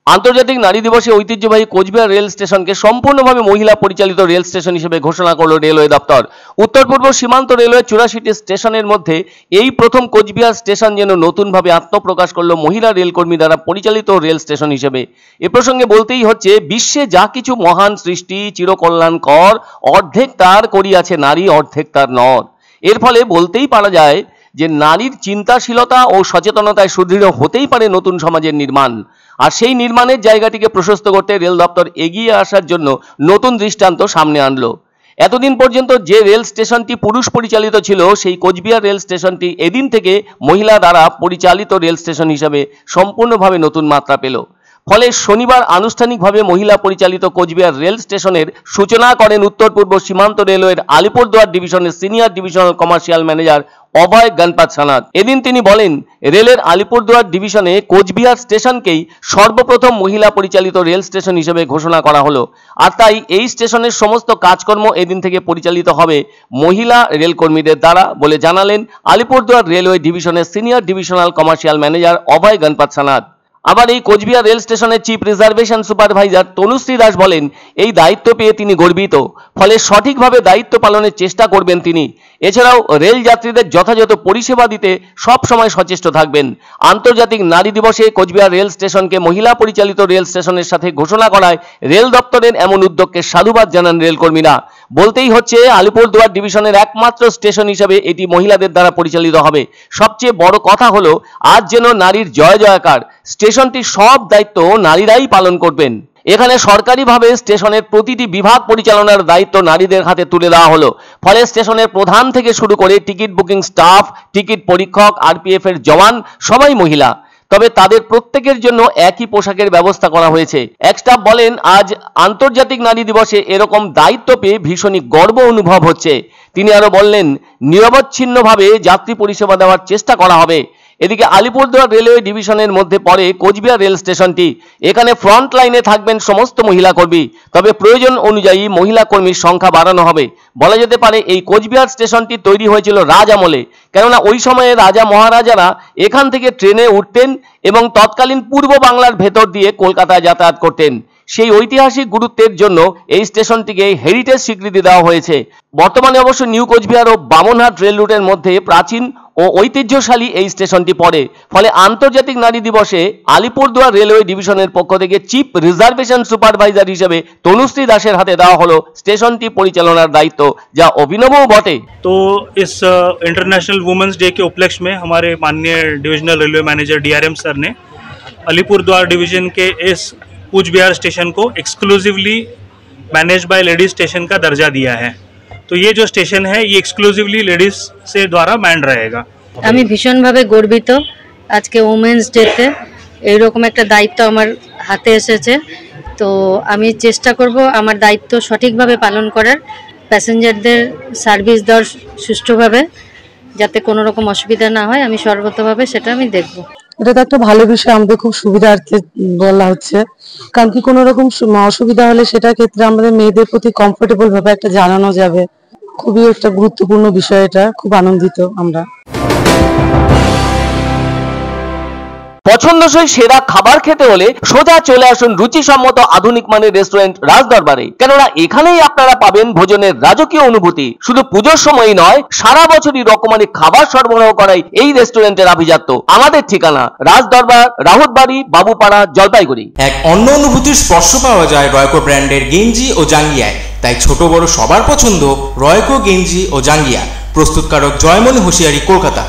আন্তর্জাতিক নারী দিবসে ঐতিহ্যবাহী কোচবিহার রেল স্টেশনকে সম্পূর্ণভাবে মহিলা পরিচালিত রেল স্টেশন হিসেবে ঘোষণা করল রেলওয়ে দপ্তর। উত্তর পূর্ব সীমান্ত রেলওয়ে 84টি স্টেশনের মধ্যে এই প্রথম কোচবিহার স্টেশন যেন নতুনভাবে আত্মপ্রকাশ করলো মহিলা রেলকর্মী দ্বারা পরিচালিত রেল স্টেশন হিসেবে। এ প্রসঙ্গে বলতেই হচ্ছে, বিশ্বে যা কিছু মহান সৃষ্টি চিরকল্যাণকর, অর্ধেক তার করিয়াছে নারী, অর্ধেক তার নর। এর ফলে বলতেই পারা যায় যে নারীর চিন্তাশীলতা ও সচেতনতায় সুদৃঢ় হতেই পারে নতুন সমাজের নির্মাণ। আর সেই নির্মাণের জায়গাটিকে প্রশস্ত করতে রেল দপ্তর এগিয়ে আসার জন্য নতুন দৃষ্টান্ত সামনে আনলো। এতদিন পর্যন্ত যে রেল স্টেশনটি পুরুষ পরিচালিত ছিল, সেই কোচবিহার রেল স্টেশনটি এদিন থেকে মহিলা দ্বারা পরিচালিত রেল স্টেশন হিসাবে সম্পূর্ণভাবে নতুন মাত্রা পেল। ফলে শনিবার আনুষ্ঠানিকভাবে মহিলা পরিচালিত কোচবিহার রেল স্টেশনের সূচনা করেন উত্তর পূর্ব সীমান্ত রেলওয়ের আলিপুরদুয়ার ডিভিশনের সিনিয়র ডিভিশনাল কমার্শিয়াল ম্যানেজার অভয় গণপত সানাত। এদিন তিনি বলেন, রেলের আলিপুরদুয়ার ডিভিশনে কোচবিহার স্টেশনকেই সর্বপ্রথম মহিলা পরিচালিত রেল স্টেশন হিসেবে ঘোষণা করা হলো। আর তাই এই স্টেশনের সমস্ত কাজকর্ম এদিন থেকে পরিচালিত হবে মহিলা রেলকর্মীদের দ্বারা বলে জানালেন আলিপুরদুয়ার রেলওয়ে ডিভিশনের সিনিয়র ডিভিশনাল কমার্শিয়াল ম্যানেজার অভয় গণপত সানাত। আবার এই কোচবিহার রেল স্টেশনের chief reservation supervisor Tanushree Das বলেন, এই দায়িত্ব পেয়ে তিনি গর্বিত, ফলে সঠিকভাবে দায়িত্ব পালনের চেষ্টা করবেন তিনি। এছাড়াও রেল যাত্রীদের যথাযথ পরিষেবা দিতে সব সময় সচেষ্ট থাকবেন। আন্তর্জাতিক নারী দিবসে কোচবিহার রেল স্টেশনকে মহিলা পরিচালিত রেল স্টেশনের সাথে ঘোষণা করায় রেল দপ্তরের এমন উদ্যোগকে সাধুবাদ জানান রেলকর্মীরা। বলতেই হচ্ছে, আলিপুরদুয়ার ডিভিশনের একমাত্র স্টেশন হিসেবে এটি মহিলাদের দ্বারা পরিচালিত হবে। সবচেয়ে বড় কথা হলো, আজ যেন নারীর জয় জয়কার। স্টেশনটির সব দায়িত্ব নারীরাই পালন করবেন। এখানে সরকারিভাবে স্টেশনের প্রতিটি বিভাগ পরিচালনার দায়িত্ব নারীদের হাতে তুলে দেওয়া হলো। ফলে স্টেশনের প্রধান থেকে শুরু করে টিকিট বুকিং স্টাফ, টিকিট পরীক্ষক, আরপিএফ এর জওয়ান সবাই মহিলা। তবে তাদের প্রত্যেকের জন্য একই পোশাকের ব্যবস্থা করা হয়েছে। এক স্টাফ বলেন, আজ আন্তর্জাতিক নারী দিবসে এরকম দায়িত্ব পেয়ে ভীষণই গর্ব অনুভব হচ্ছে। তিনি আরো বললেন, নিরবচ্ছিন্নভাবে যাত্রী পরিষেবা দেওয়ার চেষ্টা করা হবে। এদিকে আলিপুরদুয়ার রেলওয়ে ডিভিশনের মধ্যে পড়ে কোচবিহার রেল স্টেশনটি। এখানে ফ্রন্ট লাইনে থাকবেন সমস্ত মহিলা কর্মী, তবে প্রয়োজন অনুযায়ী মহিলা কর্মীর সংখ্যা বাড়ানো হবে। বলা যেতে পারে, এই কোচবিহার স্টেশনটি তৈরি হয়েছিল রাজ আমলে, কেননা ওই সময়ে রাজা মহারাজারা এখান থেকে ট্রেনে উঠতেন এবং তৎকালীন পূর্ব বাংলার ভেতর দিয়ে কলকাতায় যাতায়াত করতেন। সেই ঐতিহাসিক গুরুত্বের জন্য এই স্টেশনটিকে হেরিটেজ স্বীকৃতি দেওয়া হয়েছে। বর্তমানে অবশ্য নিউ কোচবিহার ও বামনহাট রেল রুটের মধ্যে প্রাচীন ও ঐতিহ্যশালী এই স্টেশনটি পড়ে। ফলে আন্তর্জাতিক নারী দিবসে আলিপুরদুয়ার রেলওয়ে ডিভিশনের পক্ষ থেকে চিফ রিজার্ভেশন সুপারভাইজার হিসেবে তনুশ্রী দাসের হাতে দেওয়া হলো স্টেশনটি পরিচালনার দায়িত্ব, যা অভিনবও বটে। तो इस इंटरनेशनल वुमेंस डे के उपलक्ष्य में हमारे माननीय divisional railway manager DRM sir ने अलीपुरद्वार डिवीजन के इस कूच बिहार स्टेशन को exclusively manage by ladies station का दर्जा दिया है। तो ये जो स्टेशन है ये एक्सक्लूसिवली लेडीज से द्वारा मैन रहेगा। আমি ভীষণভাবে গর্বিত আজকে ওমেন্স ডেতে এইরকম একটা দায়িত্ব আমার হাতে এসেছে। তো আমি চেষ্টা করব আমার দায়িত্ব সঠিকভাবে পালন করার, প্যাসেঞ্জারদের সার্ভিস দেওয়ার সুষ্ঠুভাবে, যাতে কোনো রকম অসুবিধা না হয়। আমি সর্বতভাবে সেটা আমি দেখব। এটা তো একটা ভালো বিষয়, আমাদের খুব সুবিধার্থে বলা হচ্ছে, কারণ কি কোনো রকম অসুবিধা হলে সেটা ক্ষেত্রে আমাদের মেয়েদের প্রতি কমফোর্টেবল ভাবে একটা জানানো যাবে। খুবই একটা গুরুত্বপূর্ণ বিষয়, এটা খুব আনন্দিত আমরা। পছন্দসই সেরা খাবার খেতে হলে সোজা চলে আসুন রুচিসম্মত আধুনিক মানের রেস্টুরেন্ট রাজদরবারে, কেননা এখানেই আপনারা পাবেন ভোজনের রাজকীয় অনুভূতি। শুধু পুজোর সময়ই নয়, সারা বছরই রকমারি খাবার সরবরাহ করাই এই রেস্টুরেন্টের আভিজাত্য। আমাদের ঠিকানা রাজদরবার, রাহুতবাড়ি, বাবুপাড়া, জলপাইগুড়ি। এক অন্য অনুভূতির স্পর্শ পাওয়া যায় রয়কো ব্র্যান্ডের গেঞ্জি ও জাঙ্গিয়ায়। তাই ছোট বড় সবার পছন্দ রয়কো গেঞ্জি ও জাঙ্গিয়া। প্রস্তুতকারক জয়মনি হোশিয়ারি, কলকাতা।